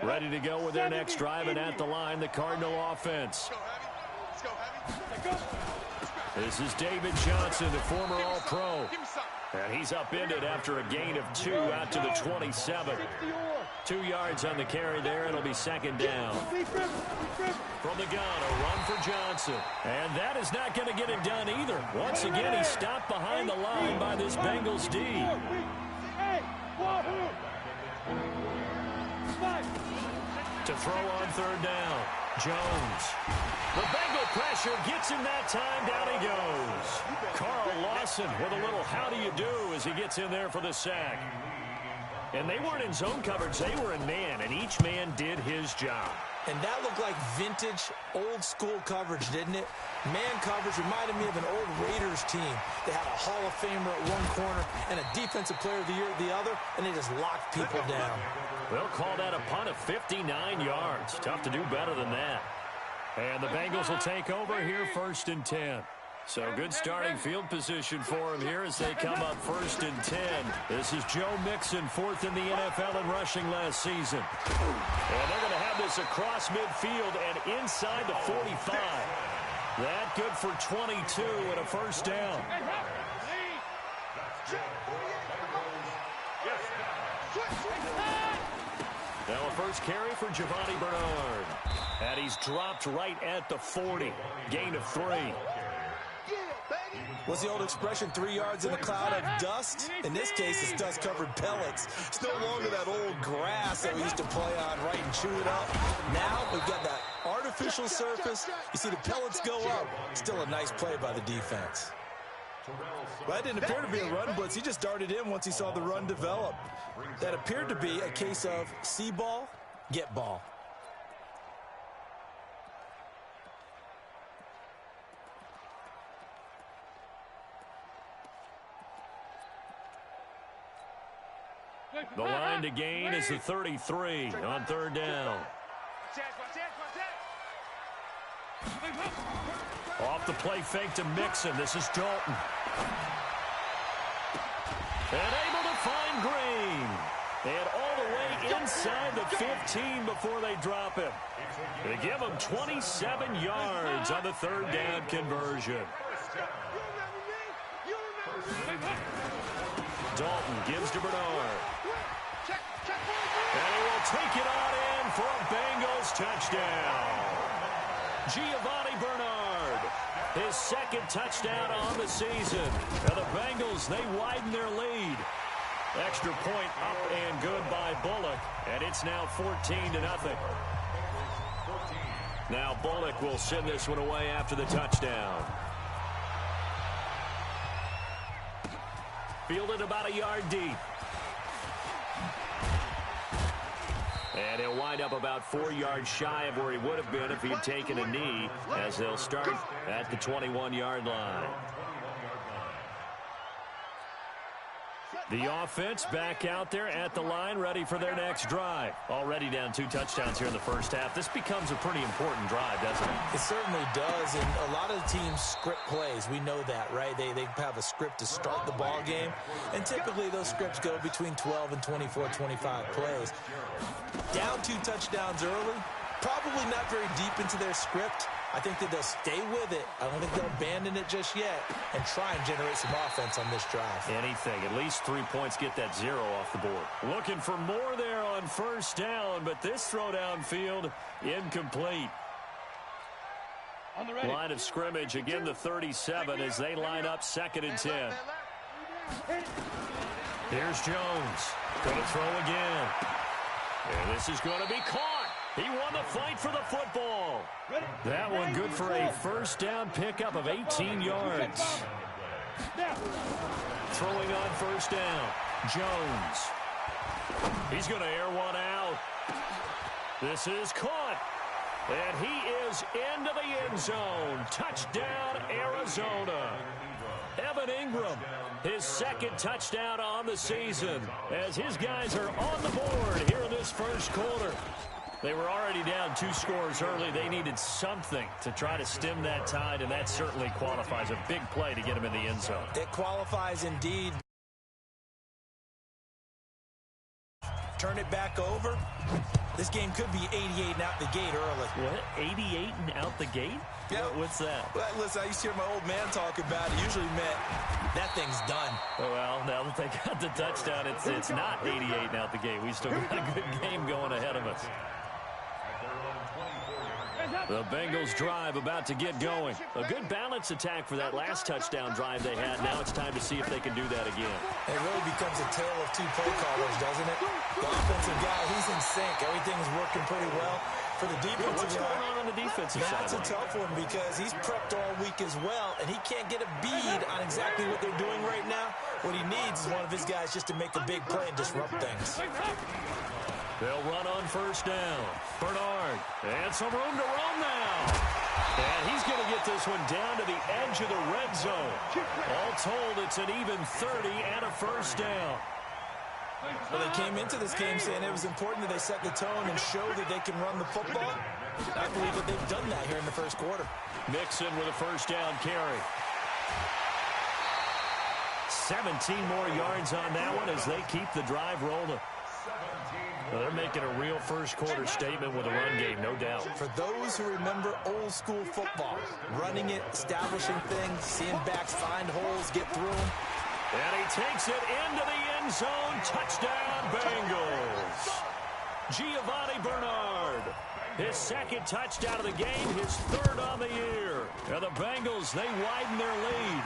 Ready to go with their next drive, and at the line, the Cardinal offense. This is David Johnson, the former All-Pro. And he's upended after a gain of 2 out to the 27. 2 yards on the carry there. It'll be second down. From the gun, a run for Johnson. And that is not going to get it done either. Once again, he's stopped behind the line by this Bengals D. To throw on third down, Jones. The Bengal pressure gets him that time. Down he goes. Carl Lawson with a little how do you do as he gets in there for the sack. And they weren't in zone coverage. They were in man, and each man did his job. And that looked like vintage, old-school coverage, didn't it? Man coverage reminded me of an old Raiders team. They had a Hall of Famer at one corner and a Defensive Player of the Year at the other, and they just locked people down. They'll call that a punt of 59 yards. Tough to do better than that. And the Bengals will take over here, 1st and 10. So good starting field position for him here as they come up 1st and 10. This is Joe Mixon, 4th in the NFL in rushing last season. And they're going to have this across midfield and inside the 45. That good for 22 and a first down. Now a first carry for Giovanni Bernard. And he's dropped right at the 40. Gain of 3. What's the old expression, 3 yards in a cloud of dust? In this case, it's dust-covered pellets. It's no longer that old grass that we used to play on, right, and chew it up. Now we've got that artificial surface. You see the pellets go up. Still a nice play by the defense. Well, that didn't appear to be a run blitz. He just darted in once he saw the run develop. That appeared to be a case of see ball, get ball. The line to gain is the 33 on third down. Off the play fake to Mixon. This is Dalton. And able to find Green. And all the way inside the 15 before they drop him. They give him 27 yards on the third down conversion. Dalton gives to Bernard. And he will take it on in for a Bengals touchdown. Giovanni Bernard, his 2nd touchdown on the season. And the Bengals, they widen their lead. Extra point up and good by Bullock. And it's now 14-0. Now Bullock will send this one away after the touchdown. Fielded about a yard deep. And he'll wind up about 4 yards shy of where he would have been if he'd taken a knee, as they'll start at the 21-yard line. The offense back out there at the line, ready for their next drive. Already down 2 touchdowns here in the first half. This becomes a pretty important drive, doesn't it? It certainly does, and a lot of teams script plays. We know that, right? They have a script to start the ball game, and typically those scripts go between 12 and 24, 25 plays. Down 2 touchdowns early, probably not very deep into their script. I think that they'll stay with it. I don't think they'll abandon it just yet and try and generate some offense on this drive. Anything. At least 3 points, get that 0 off the board. Looking for more there on first down, but this throw downfield incomplete. Line of scrimmage, again the 37 as they line up 2nd and 10. Here's Jones. Going to throw again. And this is going to be caught. He won the fight for the football. That one good for a first down pickup of 18 yards. Throwing on first down, Jones. He's going to air one out. This is caught. And he is into the end zone. Touchdown, Arizona. Evan Ingram, his 2nd touchdown on the season, as his guys are on the board here in this first quarter. They were already down 2 scores early. They needed something to try to stem that tide, and that certainly qualifies. A big play to get him in the end zone. It qualifies indeed. Turn it back over. This game could be 88 and out the gate early. What? 88 and out the gate? Yeah. What's that? Well, listen, I used to hear my old man talk about it. Usually meant that thing's done. Well, now that they got the touchdown, it's not 88 and out the gate. We still got a good game going ahead of us. The Bengals drive about to get going. A good balance attack for that last touchdown drive they had. Now it's time to see if they can do that again. It really becomes a tale of two play callers, doesn't it? The offensive guy, he's in sync. Everything's working pretty well. For the defensive What's going on the defensive side? That's a tough one because he's prepped all week as well, and he can't get a bead on exactly what they're doing right now. What he needs is one of his guys just to make a big play and disrupt things. They'll run on first down. Bernard, and some room to run now. And he's going to get this one down to the edge of the red zone. All told, it's an even 30 and a first down. Well, they came into this game saying it was important that they set the tone and show that they can run the football. I believe that they've done that here in the first quarter. Mixon with a first down carry. 17 more yards on that one as they keep the drive rolling. Well, they're making a real first-quarter statement with a run game, no doubt. For those who remember old-school football, running it, establishing things, seeing backs find holes, get through them. And he takes it into the end zone. Touchdown, Bengals. Giovanni Bernard. His second touchdown of the game, his third on the year. And the Bengals, they widen their lead.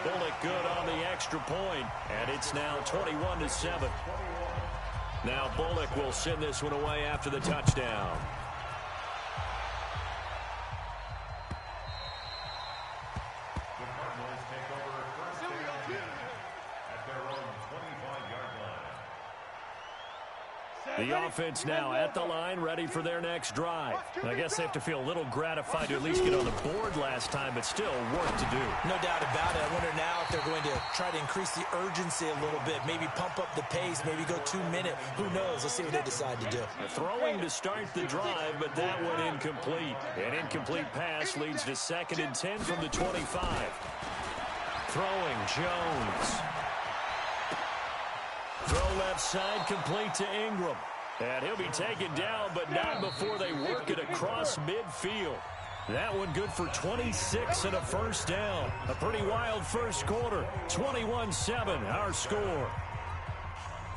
Bullock good on the extra point, and it's now 21-7. Now Bullock will send this one away after the touchdown. The offense now at the line, ready for their next drive. I guess they have to feel a little gratified to at least get on the board last time, but still work to do. No doubt about it. I wonder now if they're going to try to increase the urgency a little bit, maybe pump up the pace, maybe go 2 minute. Who knows? Let's see what they decide to do. Throwing to start the drive, but that one incomplete. An incomplete pass leads to 2nd and 10 from the 25. Throwing, Jones. Throw left side, complete to Ingram. And he'll be taken down, but not before they work it across midfield. That one good for 26 and a first down. A pretty wild first quarter. 21-7, our score.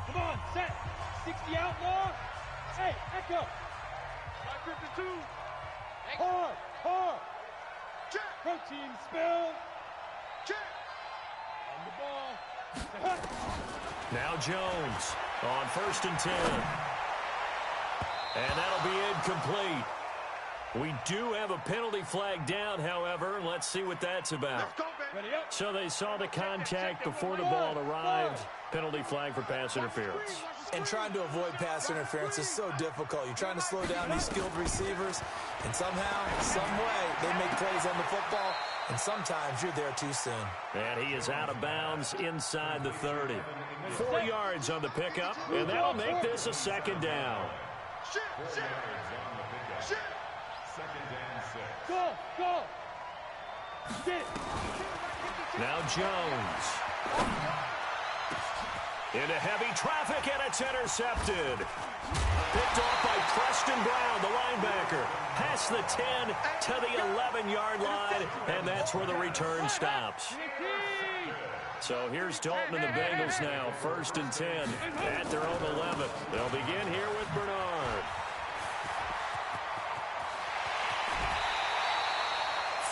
Come on, set. 60 outlaw. Hey, echo. 552. Hard, hard. Check. Protein spill. Check. On the ball. Now Jones on 1st and 10. And that'll be incomplete. We do have a penalty flag down, however. Let's see what that's about. So they saw the contact before the ball arrived. Penalty flag for pass interference. And trying to avoid pass interference is so difficult. You're trying to slow down these skilled receivers, and somehow, some way, they make plays on the football, and sometimes you're there too soon. And he is out of bounds inside the 30. 4 yards on the pickup, and that'll make this a 2nd down. Go, go. Sit. Now Jones. Into heavy traffic, and it's intercepted. Picked off by Preston Brown, the linebacker. Past the 10 to the 11-yard line, and that's where the return stops. So here's Dalton and the Bengals now, 1st and 10 at their own 11. They'll begin here with Bernard.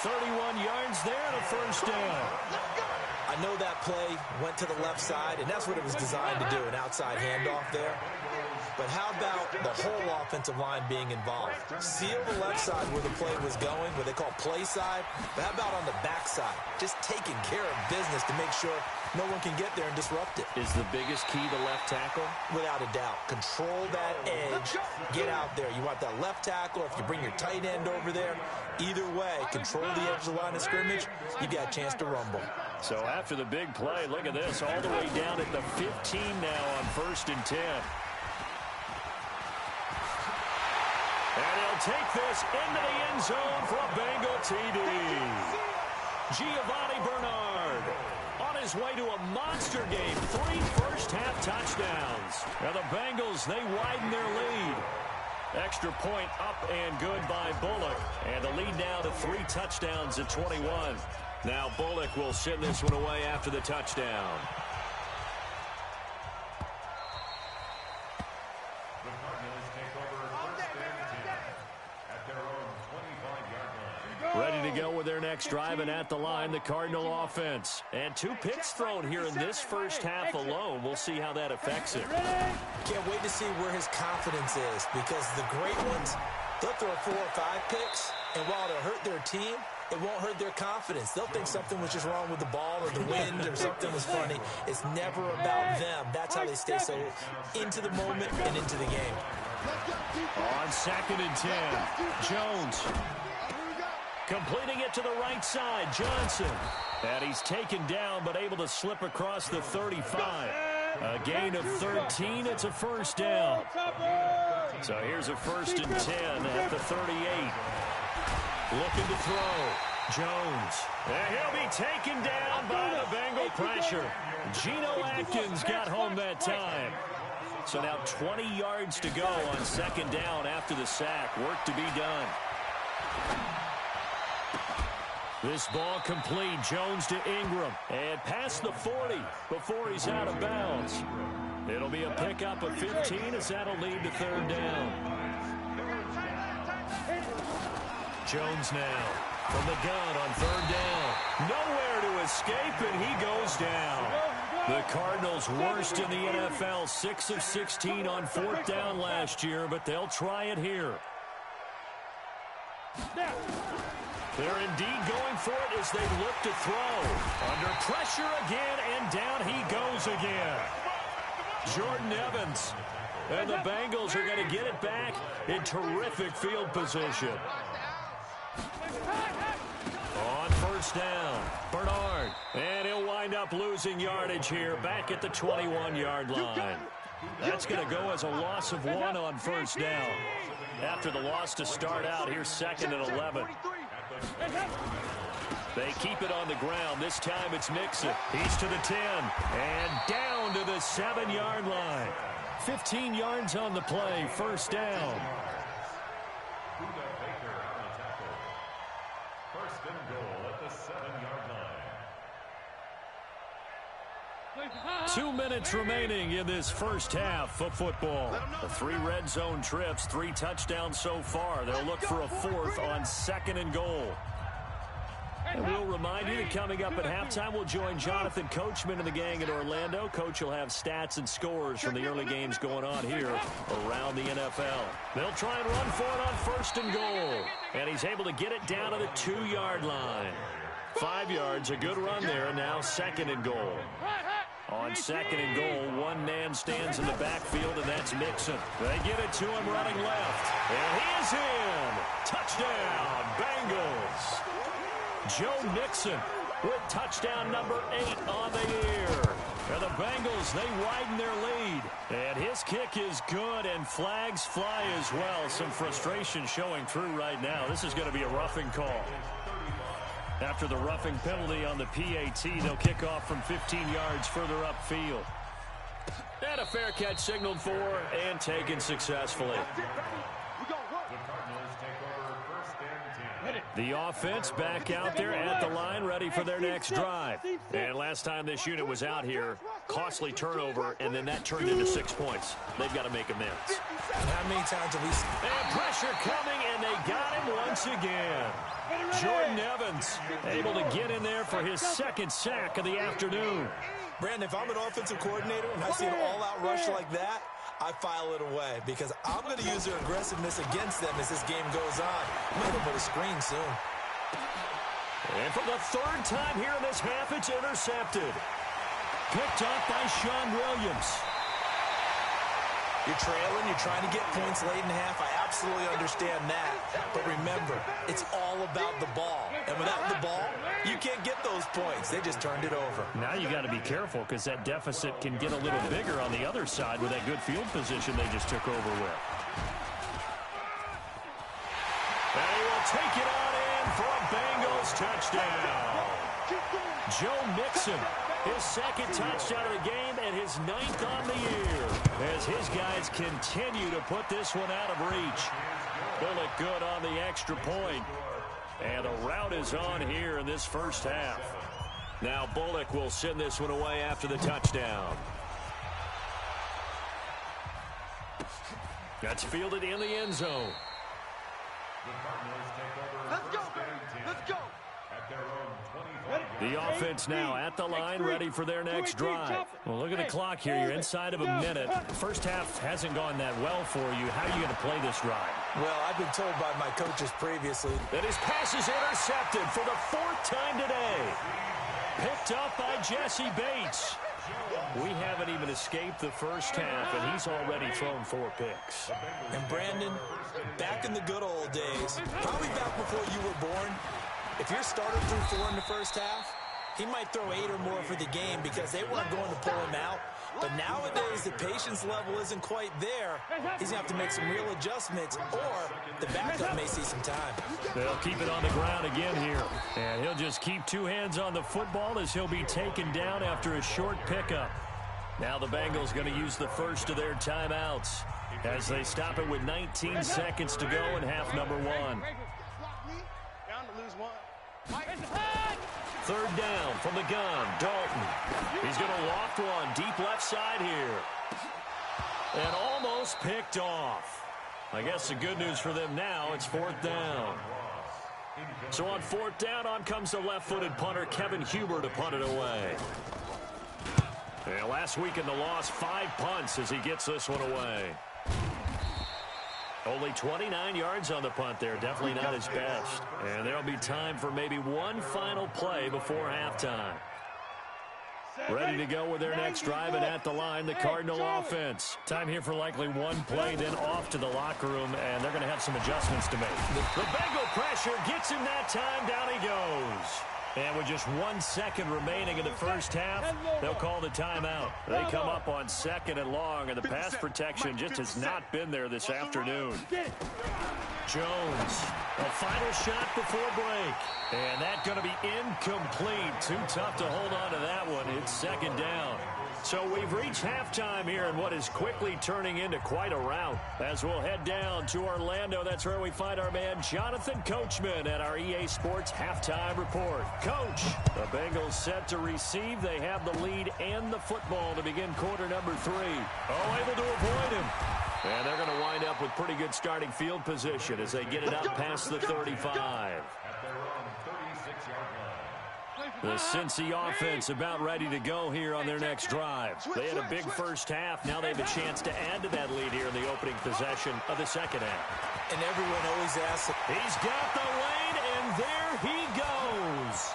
31 yards there and a first down. I know that play went to the left side, and that's what it was designed to do, an outside handoff there. But how about the whole offensive line being involved? Seal the left side where the play was going, what they call play side. But how about on the back side? Just taking care of business to make sure no one can get there and disrupt it. Is the biggest key the left tackle? Without a doubt. Control that edge. Get out there. You want that left tackle, or if you bring your tight end over there, either way, control the edge of the line of scrimmage, you got a chance to rumble. So after the big play, look at this, all the way down at the 15 now on 1st and 10. And he'll take this into the end zone for a Bengal TD. Giovanni Bernard on his way to a monster game. 3 first-half touchdowns. Now the Bengals, they widen their lead. Extra point up and good by Bullock. And the lead now to 3 touchdowns at 21. Now Bullock will send this one away after the touchdown. Ready to go with their next drive, and at the line, the Cardinal offense. And 2 picks thrown here in this first half alone. We'll see how that affects it. Can't wait to see where his confidence is, because the great ones, they'll throw 4 or 5 picks, and while it'll hurt their team, it won't hurt their confidence. They'll think something was just wrong with the ball or the wind or something was funny. It's never about them. That's how they stay so into the moment and into the game. On 2nd and 10, Jones. Completing it to the right side, Johnson. And he's taken down, but able to slip across the 35. A gain of 13. It's a first down. So here's a 1st and 10 at the 38. Looking to throw. Jones. And he'll be taken down by the Bengal pressure. Geno Atkins got home that time. So now 20 yards to go on 2nd down after the sack. Work to be done. This ball complete. Jones to Ingram. And past the 40 before he's out of bounds. It'll be a pickup of 15 as that'll lead to 3rd down. Jones now from the gun on 3rd down. Nowhere to escape, and he goes down. The Cardinals worst in the NFL, 6 of 16 on 4th down last year, but they'll try it here. They're indeed going for it as they look to throw. Under pressure again, and down he goes again. Jordan Evans. And the Bengals are going to get it back in terrific field position. On 1st down, Bernard. And he'll wind up losing yardage here back at the 21-yard line. That's going to go as a loss of 1 on 1st down. After the loss to start out, here's 2nd and 11. They keep it on the ground. This time it's Mixon. He's to the 10 and down to the 7-yard line. 15 yards on the play. 1st down. 1st and goal at the 7-yard line. 2 minutes remaining in this first half of football. The 3 red zone trips, 3 touchdowns so far. They'll look for a 4th on 2nd and goal. And we'll remind you that coming up at halftime, we'll join Jonathan Coachman and the gang in Orlando. Coach will have stats and scores from the early games going on here around the NFL. They'll try and run for it on 1st and goal. And he's able to get it down to the 2-yard line. 5 yards, a good run there, and now 2nd and goal. On 2nd and goal, one man stands in the backfield, and that's Mixon. They get it to him running left. And he is in. Touchdown, Bengals. Joe Mixon with touchdown number 8 on the year. And the Bengals, they widen their lead. And his kick is good, and flags fly as well. Some frustration showing through right now. This is going to be a roughing call. After the roughing penalty on the PAT, they'll kick off from 15 yards further upfield. And a fair catch signaled for and taken successfully. The offense back out there at the line, ready for their next drive. And last time this unit was out here, costly turnover, and then that turned into 6 points. They've got to make amends. And how many times have we seen? And pressure coming, and they got him once again. Jordan Evans able to get in there for his 2nd sack of the afternoon. Brandon, if I'm an offensive coordinator and I see an all-out rush like that, I file it away because I'm going to use their aggressiveness against them as this game goes on. I'm going to put a screen soon. And for the 3rd time here in this half, it's intercepted. Picked up by Sean Williams. You're trailing, you're trying to get points late in the half. I absolutely understand that. But remember, it's all about the ball. And without the ball, you can't get those points. They just turned it over. Now you got to be careful because that deficit can get a little bigger on the other side with that good field position they just took over with. And he will take it on in for a Bengals touchdown. Joe Mixon, his second touchdown of the game and his 9th on the year, as his guys continue to put this one out of reach. Bullock good on the extra point. And the rout is on here in this first half. Now Bullock will send this one away after the touchdown. That's fielded in the end zone. Let's go. Let's go. The offense now at the line, ready for their next drive. Well, look at the clock here. You're inside of a minute. The first half hasn't gone that well for you. How are you going to play this drive? Well, I've been told by my coaches previously that his pass is intercepted for the 4th time today. Picked up by Jesse Bates. We haven't even escaped the first half, and he's already thrown 4 picks. And Brandon, back in the good old days, probably back before you were born, if your starter threw 4 in the first half, he might throw 8 or more for the game because they weren't going to pull him out. But nowadays, the patience level isn't quite there. He's going to have to make some real adjustments, or the backup may see some time. They'll keep it on the ground again here. And he'll just keep 2 hands on the football as he'll be taken down after a short pickup. Now the Bengals going to use the first of their timeouts as they stop it with 19 seconds to go in half number 1. Down to lose 1. 3rd down from the gun. Dalton. He's going to loft one deep left side here. And almost picked off. I guess the good news for them now, it's 4th down. So on 4th down, on comes the left-footed punter, Kevin Huber, to punt it away. And last week in the loss, 5 punts as he gets this one away. Only 29 yards on the punt there. Definitely not his best. And there'll be time for maybe one final play before halftime. Ready to go with their next drive, and at the line, the Cardinal offense. Time here for likely one play, then off to the locker room, and they're going to have some adjustments to make. The Bengal pressure gets him that time. Down he goes. And with just 1 second remaining in the first half, they'll call the timeout. They come up on 2nd and long, and the pass protection just has not been there this afternoon. Jones, a final shot before break. And that's going to be incomplete. Too tough to hold on to that one. It's 2nd down. So we've reached halftime here in what is quickly turning into quite a rout. As we'll head down to Orlando, that's where we find our man Jonathan Coachman at our EA Sports Halftime Report. Coach, the Bengals set to receive. They have the lead and the football to begin quarter number 3. Oh, able to avoid him. And they're going to wind up with pretty good starting field position as they get it up past the 35. The Cincy offense about ready to go here on their next drive. They had a big first half. Now they have a chance to add to that lead here in the opening possession of the second half. And everyone always asks, he's got the lane, and there he goes.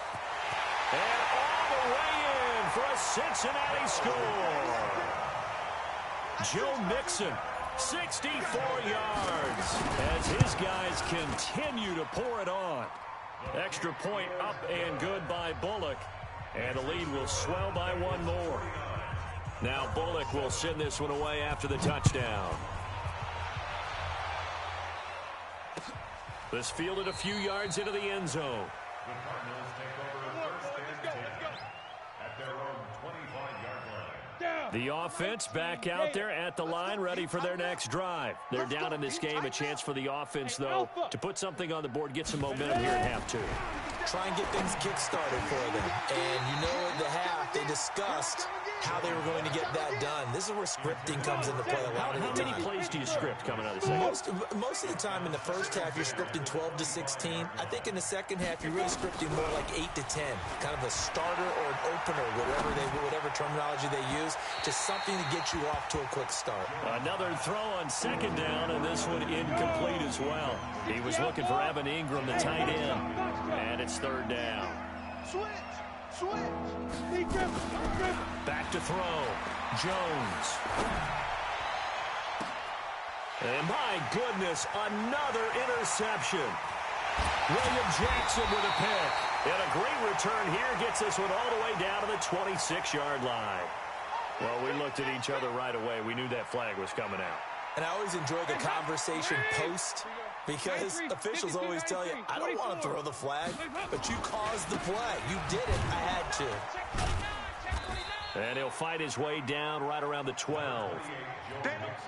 And all the way in for a Cincinnati score. Joe Mixon, 64 yards, as his guys continue to pour it on. Extra point up and good by Bullock. And the lead will swell by 1 more. Now Bullock will send this one away after the touchdown. This fielded a few yards into the end zone. The Cardinals take over 1st and 10 at their own 25-yard line. The offense back out there at the line, ready for their next drive. They're down in this game. A chance for the offense, though, to put something on the board, get some momentum here in half 2. Try and get things kick-started for them. And you know at the half, they discussed how they were going to get that done. This is where scripting comes into play a lot of the time. How many plays do you script coming out of the second? Most of the time in the first half, you're scripting 12 to 16. I think in the second half, you're really scripting more like 8 to 10. Kind of a starter or an opener, whatever terminology they use. Just something to get you off to a quick start. Another throw on 2nd down, and this one incomplete as well. He was looking for Evan Ingram, the tight end. And it's 3rd down. Switch. Back to throw. Jones. And my goodness, another interception. William Jackson with a pick. And a great return here gets this one all the way down to the 26-yard line. Well, we looked at each other right away. We knew that flag was coming out. And I always enjoy the conversation post because officials always tell you, I don't want to throw the flag, but you caused the play. You did it. I had to. And he'll fight his way down right around the 12.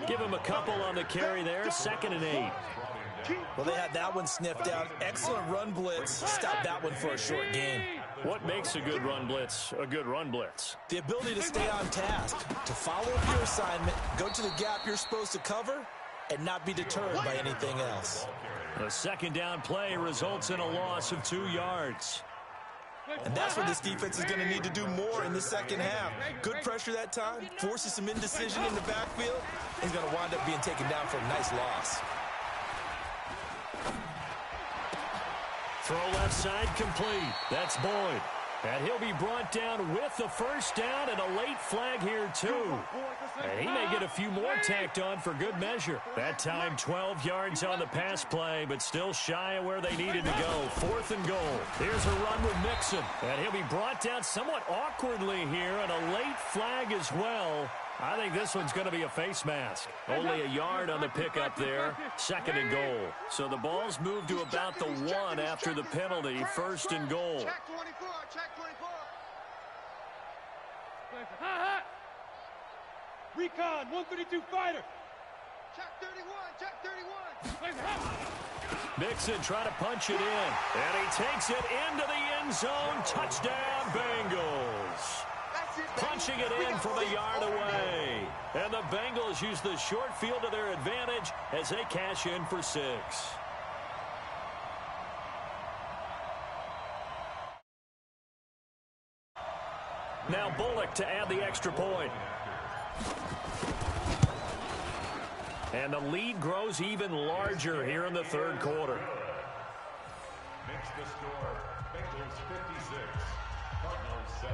Give him a couple on the carry there. 2nd and 8. Well, they had that one sniffed out. Excellent run blitz. Stop that one for a short gain. What makes a good run blitz a good run blitz? The ability to stay on task, to follow up your assignment, go to the gap you're supposed to cover, and not be deterred by anything else. The 2nd down play results in a loss of 2 yards. And that's what this defense is going to need to do more in the second half. Good pressure that time, forces some indecision in the backfield. He's going to wind up being taken down for a nice loss. Throw left side complete. That's Boyd. And he'll be brought down with the 1st down and a late flag here too. And he may get a few more tacked on for good measure. That time 12 yards on the pass play, but still shy of where they needed to go. 4th and goal. Here's a run with Mixon. And he'll be brought down somewhat awkwardly here, and a late flag as well. I think this one's going to be a face mask. Only a yard on the pickup there. 2nd and goal. So the ball's moved to about the 1 after the penalty. 1st and goal. Check 24, check 24. Recon, 132 fighter. Check 31, check 31. Mixon trying to punch it in. And he takes it into the end zone. Touchdown, Bengals. Punching it in from a yard away. And the Bengals use the short field to their advantage as they cash in for 6. Now Bullock to add the extra point. And the lead grows even larger here in the 3rd quarter. Makes the score Bengals 56, Cardinals 7.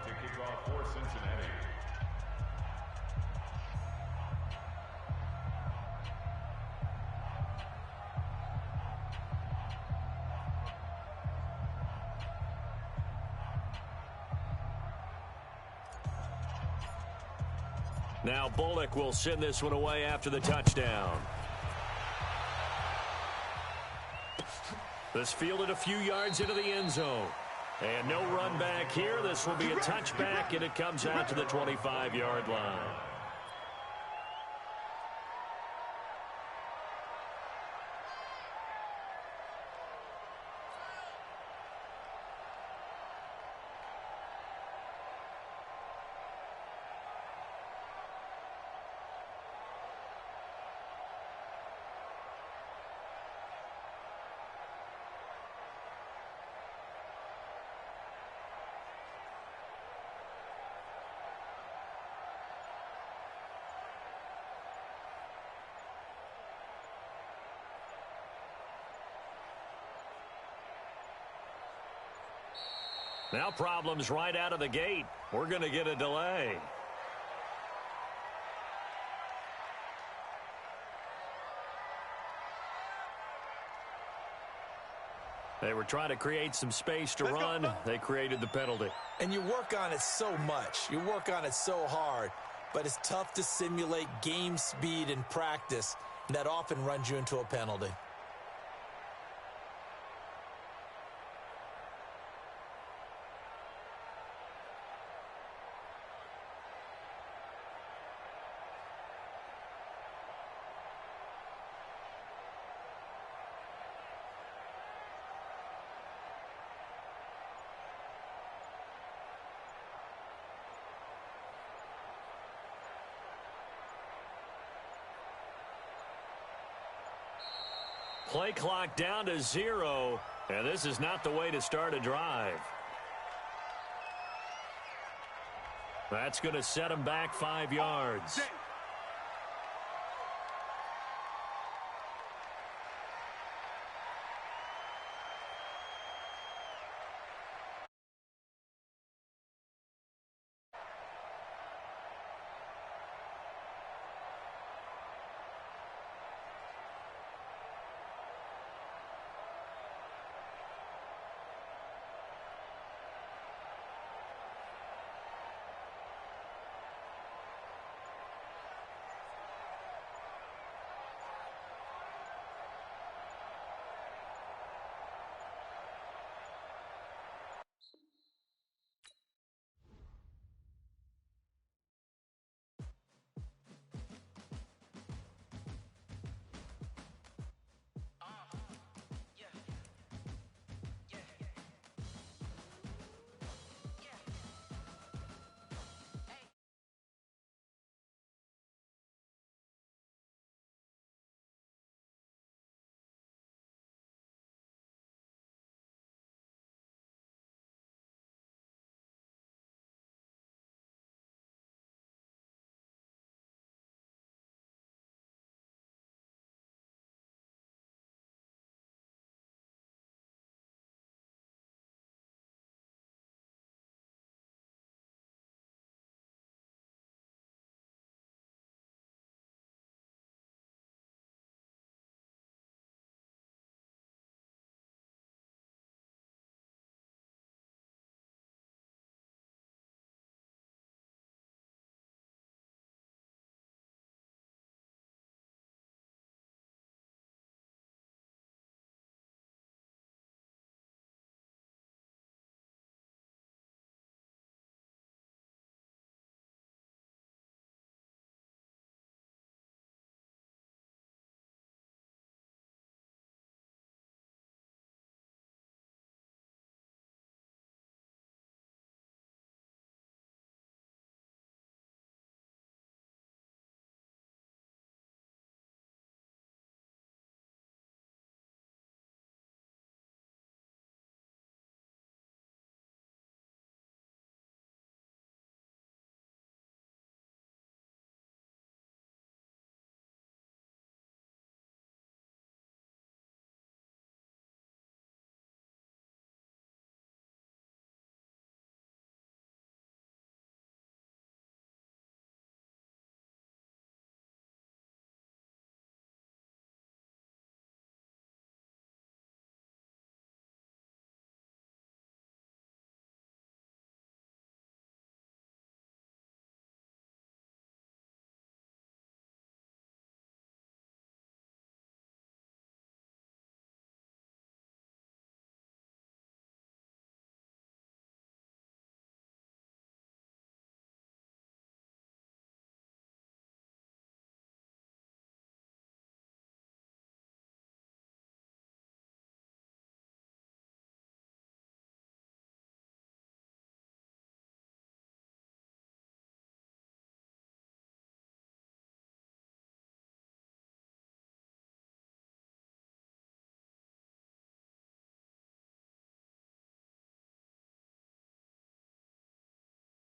To kick off for Cincinnati. Now Bullock will send this one away after the touchdown. This fielded a few yards into the end zone. And no run back here. This will be a touchback, and it comes out to the 25-yard line. Now problems right out of the gate. We're going to get a delay. They were trying to create some space to run. They created the penalty. And you work on it so much. You work on it so hard. But it's tough to simulate game speed in practice. And that often runs you into a penalty. Play clock down to 0, and this is not the way to start a drive. That's going to set them back 5 yards.